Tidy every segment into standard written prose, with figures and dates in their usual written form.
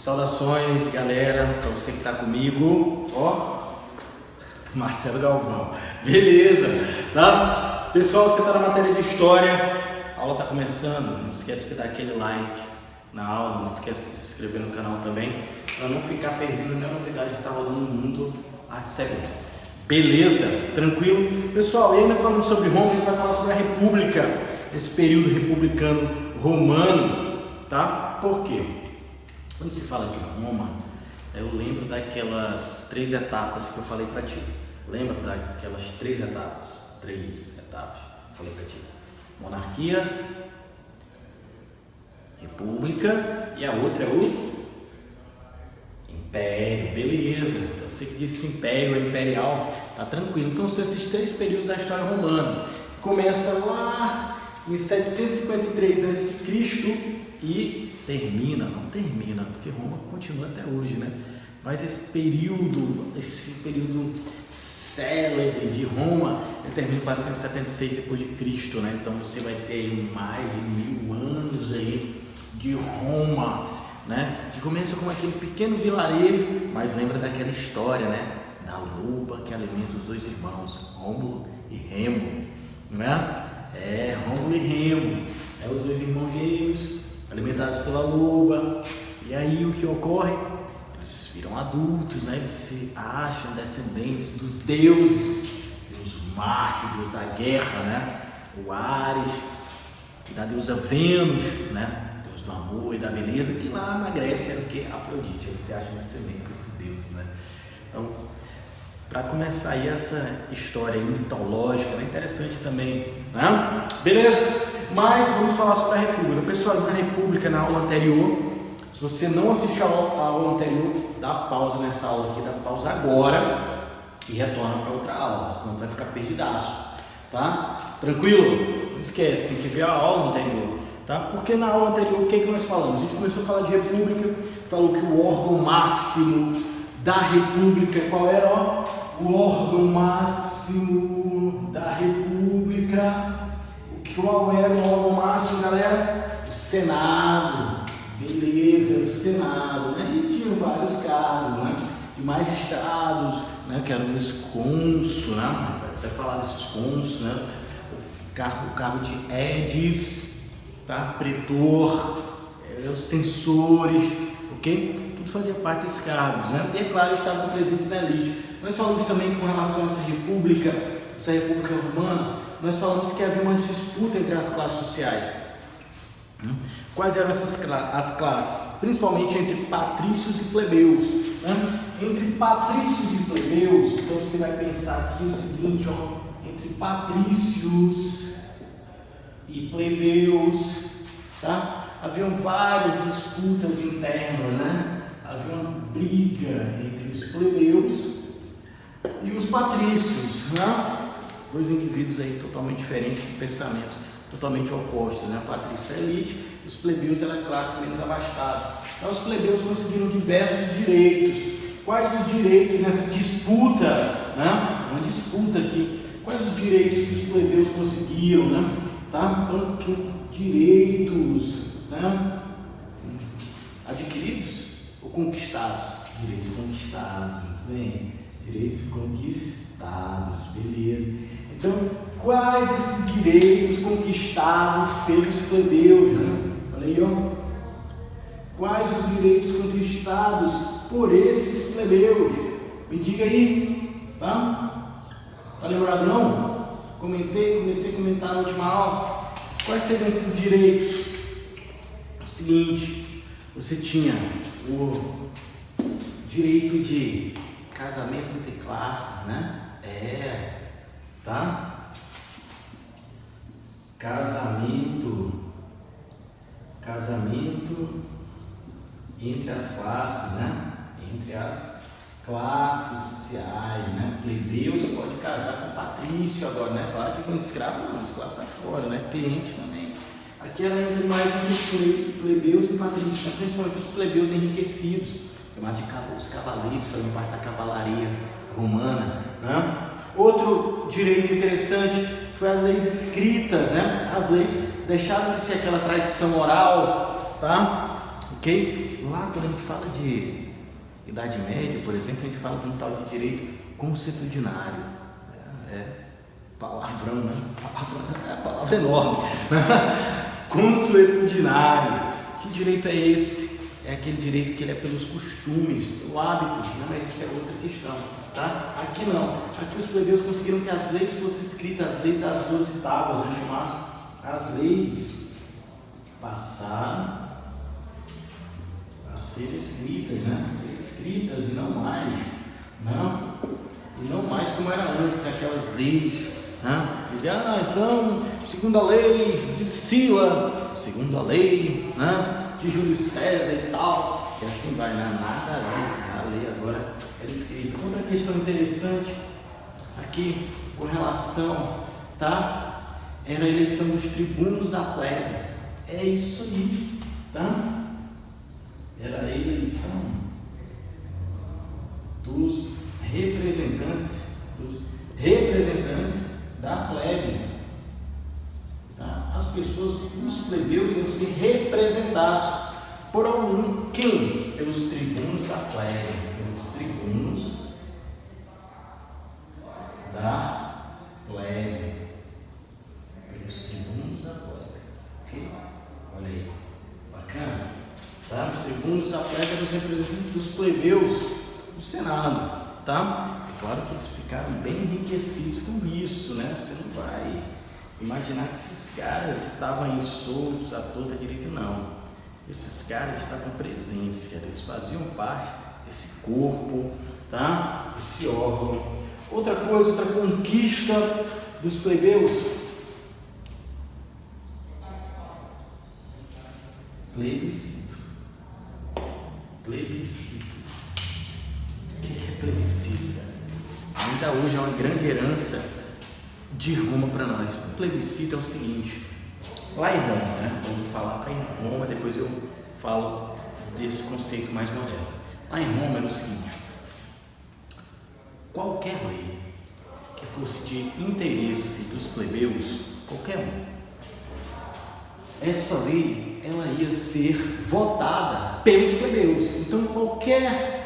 Saudações, galera, para você que está comigo, ó, Marcelo Galvão, beleza, tá? Pessoal, você está na matéria de história, a aula está começando, não esquece de dar aquele like na aula, não esquece de se inscrever no canal também, para não ficar perdendo nenhuma novidade que está rolando no mundo arte civil. Beleza, tranquilo? Pessoal, ainda falando sobre Roma, a gente vai falar sobre a República, esse período republicano romano, tá? Por quê? Quando se fala de Roma, eu lembro daquelas 3 etapas que eu falei para ti. Lembra daquelas 3 etapas? 3 etapas que eu falei para ti. Monarquia, República e a outra é o Império. Beleza, você que disse Império ou Imperial, tá tranquilo. Então são esses 3 períodos da história romana. Começa lá em 753 a.C. e não termina, porque Roma continua até hoje, né? Mas esse período célebre de Roma, termina em 476 depois de Cristo, né? Então você vai ter mais de 1000 anos aí de Roma, né? Que começa como aquele pequeno vilarejo, mas lembra daquela história, né? Da loba que alimenta os 2 irmãos, Rômulo e Remo, né? Rômulo e Remo, os 2 irmãos gêmeos alimentados pela loba. E aí o que ocorre? Eles viram adultos, né? Eles se acham descendentes dos deuses, Deus Marte, Deus da guerra, né? O Ares, e da deusa Vênus, né? Deus do amor e da beleza, que lá na Grécia era o que? Afrodite. Eles se acham descendentes desses deuses, né? Então, para começar aí essa história mitológica, é interessante também, né? Beleza? Mas vamos falar sobre a República. Pessoal, na República, na aula anterior, se você não assistiu a aula anterior, dá pausa nessa aula aqui, dá pausa agora e retorna para outra aula, senão vai ficar perdidaço, tá? Tranquilo? Não esquece, tem que ver a aula anterior, tá? Porque na aula anterior, o que nós falamos? A gente começou a falar de República, falou que o órgão máximo da República, qual era? Ó? O órgão máximo da República. Qual era o órgão máximo, galera? O Senado. Beleza, o Senado, né? E tinha vários cargos, né? De magistrados, né? Que era o ex-cônsul, né? Vai até falar desses cônsuls, né? O cargo de edis, tá? Pretor, os censores, ok? Tudo fazia parte desses cargos, né? E é claro, estavam presentes na elite. Nós falamos também com relação a essa república romana. Nós falamos que havia uma disputa entre as classes sociais. Quais eram as classes? Principalmente entre patrícios e plebeus. Entre patrícios e plebeus, então você vai pensar aqui o seguinte, ó, entre patrícios e plebeus, tá? Haviam várias disputas internas, né? Havia uma briga entre os plebeus e os patrícios, né? 2 indivíduos aí totalmente diferentes, com pensamentos totalmente opostos, né? A patrícia é elite, os plebeus era a classe menos abastada. Então os plebeus conseguiram diversos direitos. Quais os direitos nessa disputa, né? Uma disputa aqui. Quais os direitos que os plebeus conseguiram, né? Tá? Então, que direitos, né? Adquiridos ou conquistados? Direitos conquistados, muito bem. Direitos conquistados, beleza. Então, quais esses direitos conquistados pelos plebeus, né? Olha aí, ó. Quais os direitos conquistados por esses plebeus? Me diga aí, tá? Tá lembrado não? Comecei a comentar na última aula. Quais seriam esses direitos? O seguinte, você tinha o direito de casamento entre classes, né? Tá? Casamento entre as classes, né? Entre as classes sociais, né? Plebeus pode casar com patrício agora, né? Claro que com escravo não, escravo tá fora, né? Cliente também. Aqui era entre mais entre plebeus e patrícios, né? Principalmente os plebeus enriquecidos, chamados de os cavaleiros, faziam parte da cavalaria romana, né? Outro direito interessante foi as leis escritas, né? As leis deixaram de ser aquela tradição oral, tá? Ok? lá quando a gente fala de Idade Média, por exemplo, a gente fala de um tal de direito consuetudinário. Palavrão, né? Palavra enorme. Consuetudinário. Que direito é esse? É aquele direito que ele é pelos costumes, pelo hábito, né? Mas isso é outra questão, tá? Aqui não. Aqui os plebeus conseguiram que as leis fossem escritas, as leis das 12 tábuas, né? Chamado as leis passaram a ser escritas, né? Ser escritas e não mais, não, e não mais como era antes, aquelas leis, né? Dizia, então, segundo a lei de Sila, segundo a lei, né, de Júlio César e tal, e assim vai, né? Nada a ver, a lei agora era escrita. Outra questão interessante aqui com relação, tá? Era a eleição dos tribunos da plebe. É isso aí, tá? Era a eleição dos representantes da plebe. Tá? As pessoas, os plebeus iam ser representados por quem? Pelos tribunos da plebe, pelos tribunos da plebe, pelos tribunos da plebe, ok? Olha aí, bacana? Tá? Os tribunos da plebe eram os representantes dos plebeus no Senado, tá? É claro que eles ficaram bem enriquecidos com isso, né? Você não vai imaginar que esses caras estavam aí soltos à torta direita, não. Esses caras estavam presentes, cara. Eles faziam parte desse corpo, tá? Esse órgão. Outra coisa, outra conquista dos plebeus. Plebiscito. Plebiscito. O que é plebiscito, cara? Ainda hoje é uma grande herança de Roma para nós. O plebiscito é o seguinte, lá em Roma, né? Vamos falar para em Roma, depois eu falo desse conceito mais moderno. Lá em Roma era o seguinte, qualquer lei que fosse de interesse dos plebeus, qualquer um, essa lei ela ia ser votada pelos plebeus. Então qualquer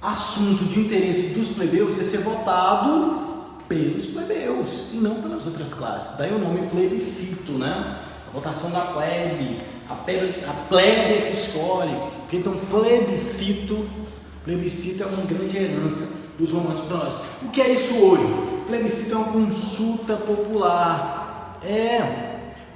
assunto de interesse dos plebeus ia ser votado pelos plebeus e não pelas outras classes. Daí o nome plebiscito, né? A votação da plebe, a plebe é que escolhe. Porque então plebiscito é uma grande herança dos romanos para nós. O que é isso hoje? Plebiscito é uma consulta popular.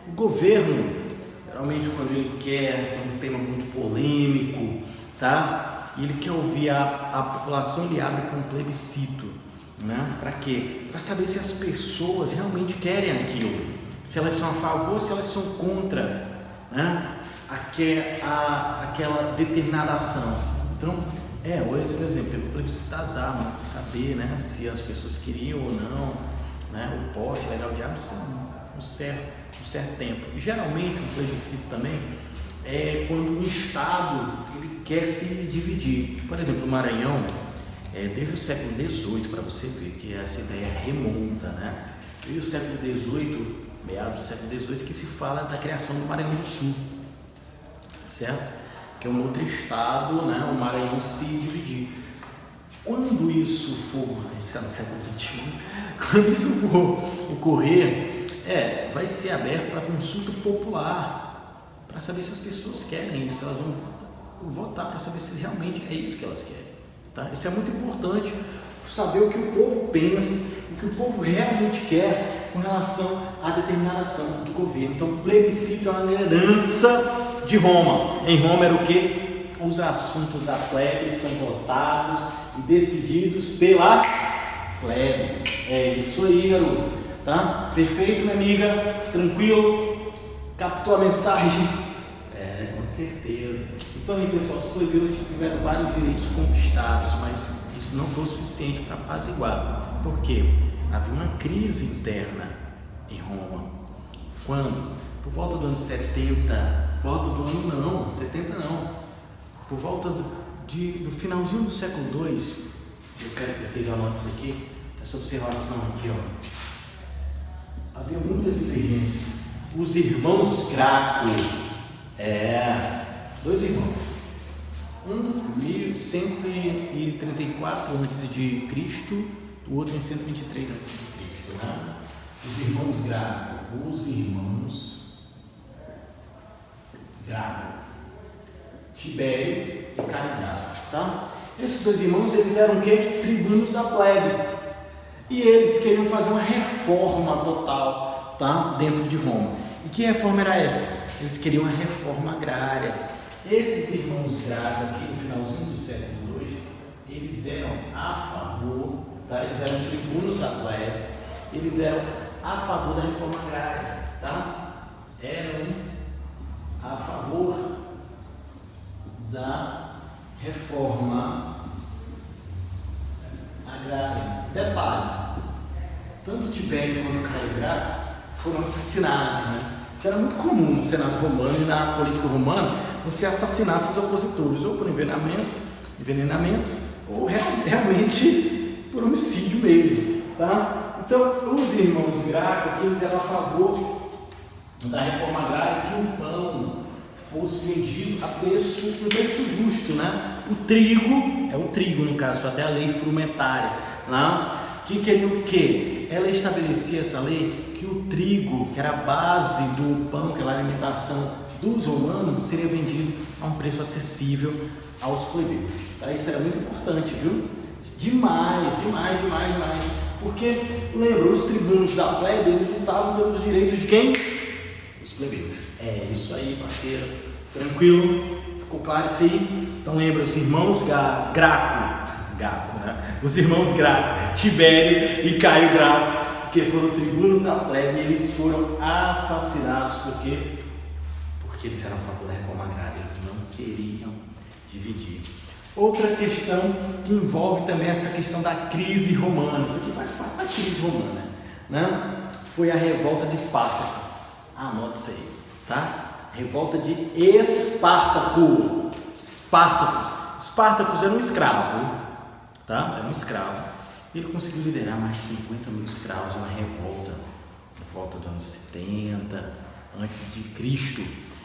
O governo, geralmente quando ele quer ter um tema muito polêmico, tá? E ele quer ouvir a população, ele abre com um plebiscito. Né? Para quê? Para saber se as pessoas realmente querem aquilo, se elas são a favor, se elas são contra, né? aquela determinada ação. Então, hoje, por exemplo, teve o plebiscito das armas, para saber, né, se as pessoas queriam ou não, né, o porte legal de armas, um certo tempo. E, geralmente, o plebiscito também é quando o Estado ele quer se dividir. Por exemplo, o Maranhão, desde o século XVIII, para você ver que essa ideia remonta, né? Desde o século XVIII, meados do século XVIII, que se fala da criação do Maranhão do Sul, certo? Que é um outro estado, né? O Maranhão se dividir. Quando isso for, isso é no século XXI, quando isso for ocorrer, vai ser aberto para consulta popular, para saber se as pessoas querem isso, elas vão votar para saber se realmente é isso que elas querem. Tá? Isso é muito importante, saber o que o povo pensa, o que o povo realmente quer com relação à determinada ação do governo. Então, o plebiscito é uma herança de Roma. Em Roma era o que? Os assuntos da plebe são votados e decididos pela plebe. É isso aí, garoto. Tá? Perfeito, minha amiga? Tranquilo? Captou a mensagem? Com certeza. Então aí, pessoal, os plebeus tiveram vários direitos conquistados, mas isso não foi o suficiente para apaziguar. Por quê? Havia uma crise interna em Roma. Quando? Por volta do ano 70, por volta do finalzinho do século II, eu quero que vocês anotem isso aqui, essa observação aqui, ó. Havia muitas divergências. Os irmãos Graco, dois irmãos, Um 1134 a.C., o outro em 123 a.C., né? Os irmãos Graco, Tibério e Caio Graco, tá? Esses dois irmãos, eles eram o quê? Tribunos da plebe. E eles queriam fazer uma reforma total, tá? Dentro de Roma. E que reforma era essa? Eles queriam uma reforma agrária. Esses irmãos Graco, aqui no finalzinho do século II, eles eram a favor, tá? Eles eram tribunos da plebe, eles eram a favor da reforma agrária, tá? Eram a favor da reforma agrária. Detalhe, tanto Tibério quanto Caio Graco foram assassinados, né? Isso era muito comum no Senado romano e na política romana, você assassinar seus opositores, ou por envenenamento, ou realmente por homicídio mesmo, tá? Então, os irmãos Graco, eles eram a favor da reforma agrária, que o pão fosse vendido a um preço justo, né? O trigo no caso, até a lei frumentária, né? Que queria o quê? Ela estabelecia essa lei que o trigo, que era a base do pão, que era a alimentação dos romanos, seria vendido a um preço acessível aos plebeus, tá? Isso era muito importante, viu? Demais. Porque, lembra, os tribunos da plebe, eles lutavam pelos direitos de quem? Os plebeus. É isso aí, parceiro. Tranquilo? Ficou claro isso aí? Então lembra, os irmãos Graco, né? Os irmãos Graco, Tibério e Caio Graco, que foram tribunos da plebe, e eles foram assassinados. Por quê? Porque eles eram a favor da reforma agrária, eles não queriam dividir. Outra questão que envolve também essa questão da crise romana, isso aqui faz parte da crise romana, né? Foi a revolta de Espartaco. Anote isso aí, tá? Revolta de Espartaco. Espartaco era um escravo, tá? Era um escravo. Ele conseguiu liderar mais de 50 mil escravos, uma revolta dos anos 70 a.C.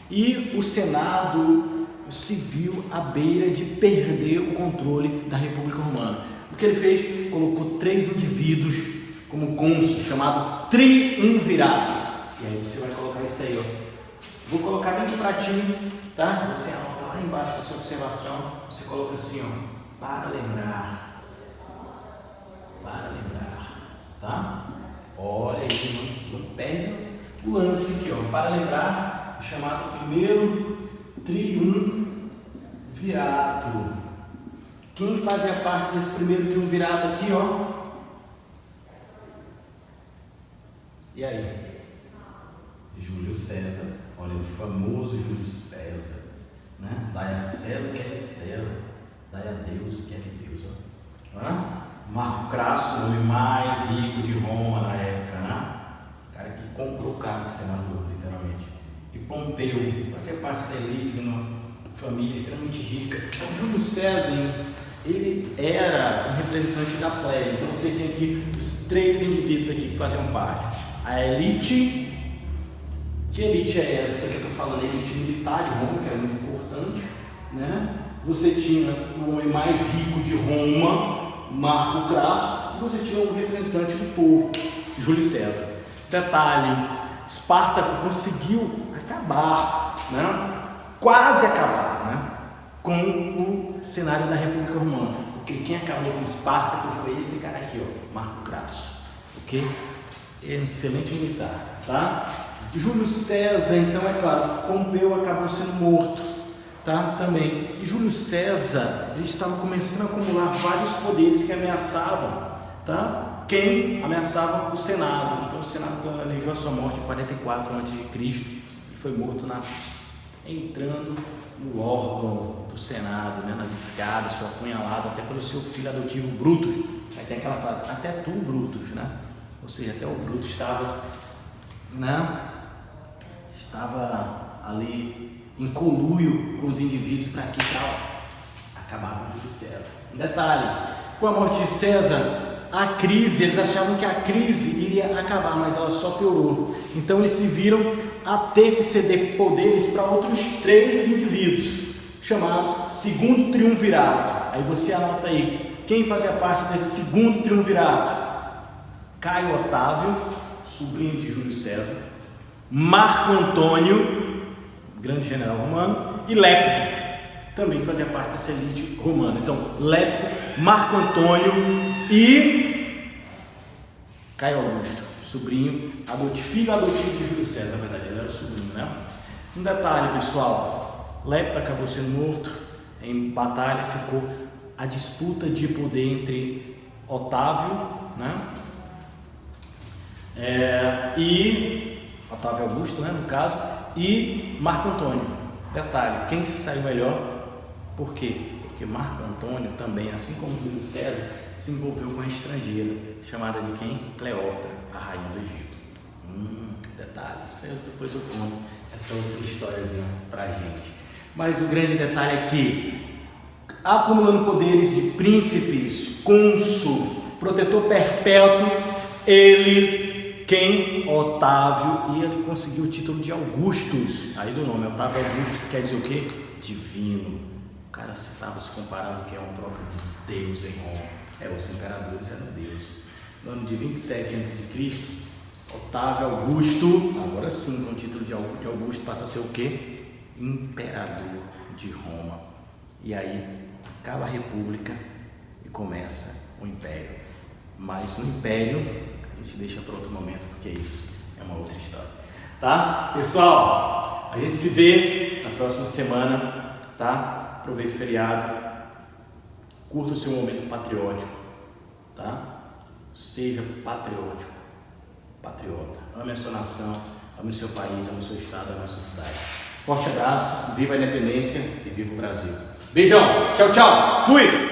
E o Senado se viu à beira de perder o controle da República Romana. O que ele fez? Colocou 3 indivíduos como cônsul, chamado triunvirato. E aí você vai colocar isso aí, ó. Vou colocar bem de pratinho, tá? Você anota lá embaixo da sua observação, você coloca assim, ó, para lembrar, tá? Olha aí, não perde o lance aqui, ó, para lembrar o chamado primeiro triunvirato. Quem fazia parte desse primeiro triunvirato aqui, ó? E aí? Júlio César. Olha, o famoso Júlio César, né? Dai a César o que é de César, dai a Deus o que é de Deus, ó. Marco Crasso, o homem mais rico de Roma na época, né? O cara que comprou o cargo de senador, literalmente. E Pompeu, fazia parte da elite, de uma família extremamente rica. Então, Júlio César, ele era um representante da plebe. Então, você tinha aqui os 3 indivíduos aqui que faziam parte. A elite. Que elite é essa que eu estou falando? A elite militar de Roma, que era muito importante, né? Você tinha o homem mais rico de Roma, Marco Crasso, e você tinha um representante do povo, Júlio César. Detalhe, Espartaco conseguiu acabar, né? Quase acabar, né? Com o cenário da República Romana, porque quem acabou com Espartaco foi esse cara aqui, ó, Marco Crasso, ok? É um excelente militar, tá? Júlio César, então, é claro, Pompeu acabou sendo morto, tá? Também. E Júlio César, ele estava começando a acumular vários poderes que ameaçavam, tá? Quem ameaçava? O Senado. Então, o Senado planejou a sua morte em 44 a.C. e foi morto entrando no órgão do Senado, né? Nas escadas, foi apunhalado até pelo seu filho adotivo Brutus. Aí tem aquela frase, até tu, Brutus, né? Ou seja, até o Brutus estava, né? Estava ali em conluio com os indivíduos para acabar com Júlio César. Um detalhe, com a morte de César, a crise, eles achavam que a crise iria acabar, mas ela só piorou. Então eles se viram a ter que ceder poderes para outros 3 indivíduos, chamado Segundo Triunvirato. Aí você anota aí, quem fazia parte desse Segundo Triunvirato? Caio Otávio, sobrinho de Júlio César, Marco Antônio, grande general romano, e Lépito, também fazia parte dessa elite romana. Então, Lépito, Marco Antônio e Caio Augusto, sobrinho, filho adotivo de Júlio César, na verdade, ele era o sobrinho, né? Um detalhe, pessoal, Lépito acabou sendo morto em batalha, ficou a disputa de poder entre Otávio, né? E Otávio Augusto, né, no caso, e Marco Antônio. Detalhe, quem se saiu melhor? Por quê? Porque Marco Antônio também, assim como Júlio César, se envolveu com a estrangeira, chamada de quem? Cleópatra, a rainha do Egito. Detalhe, isso aí depois eu conto essa outra historiazinha pra gente. Mas o grande detalhe é que, acumulando poderes de príncipes, cônsul, protetor perpétuo, Otávio, e ele conseguiu o título de Augustus, aí do nome, Otávio Augusto, que quer dizer o quê? Divino. O cara estava se comparando que é um próprio Deus em Roma. Os imperadores eram Deus. No ano de 27 a.C., Otávio Augusto, agora sim, com o título de Augusto, passa a ser o quê? Imperador de Roma. E aí, acaba a república e começa o império. Mas no império, a gente deixa para outro momento, porque isso é uma outra história. Tá? Pessoal, a gente se vê na próxima semana, tá? Aproveite o feriado, curta o seu momento patriótico, tá? Seja patriótico, patriota. Ame a sua nação, ame o seu país, ame o seu estado, ame a sua cidade. Forte abraço, viva a independência e viva o Brasil. Beijão, tchau, tchau, fui!